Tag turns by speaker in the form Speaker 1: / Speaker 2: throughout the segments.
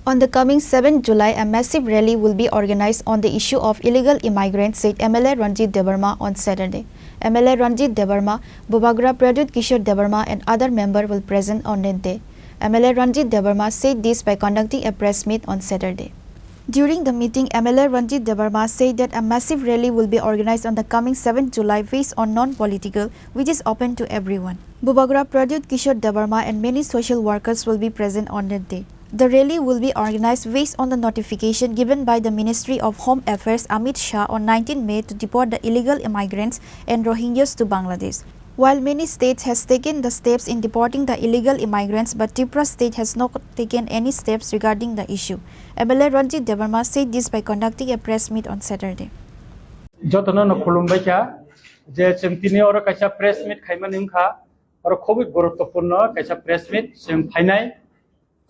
Speaker 1: On the coming 7 July, a massive rally will be organized on the issue of illegal immigrants, said MLA Ranjit Debarma on Saturday. MLA Ranjit Debarma, Bubagara Pradyut Kishore Debarma and other members will present on that day. MLA Ranjit Debarma said this by conducting a press meet on Saturday. During the meeting, MLA Ranjit Debarma said that a massive rally will be organized on the coming 7 July based on non-political, which is open to everyone. Bubagara Pradyut Kishore Debarma and many social workers will be present on that day. The rally will be organized based on the notification given by the Ministry of Home Affairs Amit Shah on 19 May to deport the illegal immigrants and Rohingyas to Bangladesh. While many states has taken the steps in deporting the illegal immigrants, but Tripura state has not taken any steps regarding the issue. MLA Ranjit Debarma said this by conducting a press meet on Saturday.
Speaker 2: যতনা খুলুমবাইকা যে চিমতিনি ওর কাছে press meet খাইমান ইনখা আর খুবই গুরুত্বপূর্ণ কাছে press meet जों ফাইনাই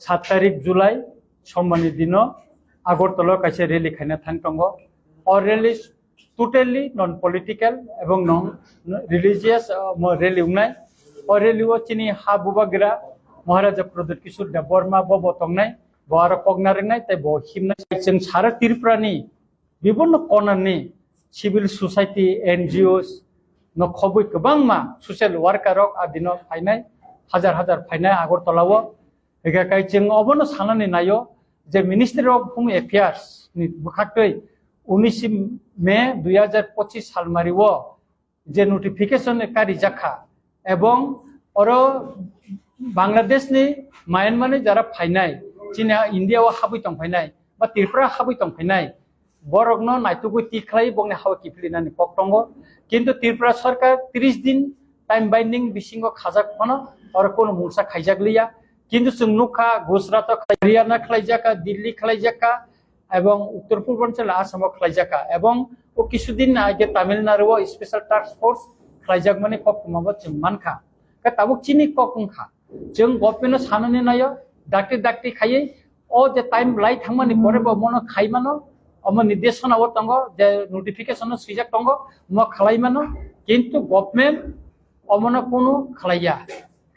Speaker 2: 7 তারিখ জুলাই সম্মানী দিন আগরতলা কাছে রেলি খাইনা থানতঙ্গ আর রেলি টোটালি নন পলিটিক্যাল এবং নন রিলিজিয়াস রেলি উনাই আর রেলিও চিনি হাবুবাগরা মহারাজা প্রদ্যুৎ কিশোর দেববর্মা ববতংনাই বআর কগনারিনাই তাই ব হিমনাই जों সারা ত্রিপুরানি বিভিন্ন কর্নারনি civil society NGOs no khobui kwbangma social worker rok adino phainai हजार phainai agortolawo ega kai जों obono sanani nayo je Ministry of Home Affairs ni bukhaktoi 19 May 2025 সালমারিও যে নোটিফিকেশন কারি জাখা এবং অর বাংলাদেশ নি মায়ানমারে যারা ফাইনাই চীনা ইন্ডিয়াও হাবুই তং ফাইনাই বা ত্রিপুরা হাবুই তং ফাইনাই বরগনো নাইতুগু তিখলাই বংনে হাওয়া কিফলিনানি পকটঙ্গ কিন্তু ত্রিপুরা সরকার 30 দিন টাইম বাইন্ডিং বিসিঙ্গ খাজাক ফনো আর কোন মুসা খাইজাগলিয়া কিন্তু जों नुखा गुजरात हरियाणा খাইজাকা দিল্লি খাইজাকা এবং উত্তর পূর্বাঞ্চল আসাম খাইজাকা এবং ও কিছুদিন আগে তামিলনাড়ুও স্পেশাল টাস্ক ফোর্স খাইজাক মানে ককমাবো जों মানখা কা তাবুক চিনি ককংখা जों গভর্নমেন্ট সাননি নাयो ডাক্তি খাইয়ে ও যে টাইম লাই থাংমানি পরেবো মনো খাইমানো अमन निर्देशन तंग जे नोटिफिकेशन सुजाक तंग म खालाइमानो किन्तु गभर्नमेंट अमन कोनो खालाइया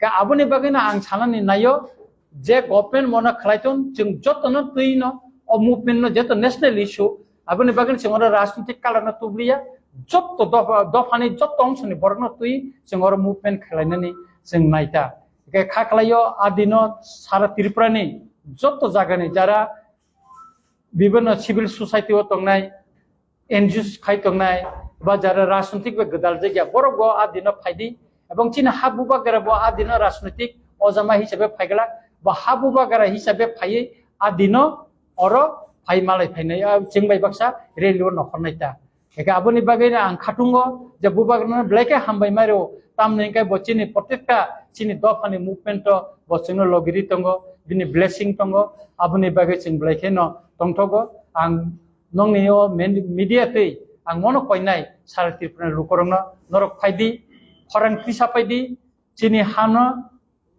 Speaker 2: का आबनि बागैना आं साननानै नायो जे गभर्नमेंट मन खालाइतन जों जतन तुइनो अ मुभमेंट जेतो नेशनल इश्यू आबनि बागैना जों राजनीतिक कालारना तुब्लिया जत दफानि जत अंशनि बरनो तुइ जों मुभमेंट खालाइनानै जों नायता के खाखलायो आदिनो सारा त्रिपुरानि जत जागानि जारा বিভিন্ন সিভিল সোসাইটি ও তংনাই এনজিওস খাই তংনাই বা যারা রাজনৈতিক বা গদাল জায়গা বড় আদিন ফাইদি এবং চীন হাবুবাগারা ব আদিন রাজনৈতিক অজামা হিসাবে ফাইগলা বা হাবুবাগারা হিসাবে ফাইয়ে আদিন অর ফাই মালাই ফাইনাই চেংবাই বাক্সা রেলিও নখরনাইতা একা আবনি বাগাইনা আং খাটুঙ্গ যে বুবাগানা ব্লাইকে হামবাই মারো তামনেকাই বচিনি প্রত্যেকটা চিনি দফানি মুভমেন্ট বচনো লগিরি তঙ্গ बिनि ब्लेसिंग तंगो आबनि बागै जों ब्लाइखे न तंथगो आं नंनियो मीडिया तै आं मनो कयनाय सारा त्रिपुरा लुकरंनो नरक फाइदि खरां क्रिसा फाइदि चिनि हानो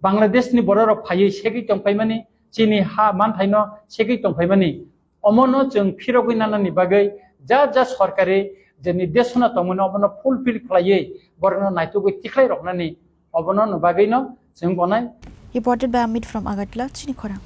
Speaker 2: बांग्लादेशनि बरर फायै सेगै तंफायमानि चिनि हा मानथायनो सेगै तंफायमानि अमनो जों फिरगैनानानि बागै जा सरकारि जे निर्देशना तंमोन अमनो फुलफिल खालायै बरनो नायतुगै तिखलाय रखनानि अबनो बागैनो जों बनाय
Speaker 1: Reported by Amit from Agartala, Chinikhora.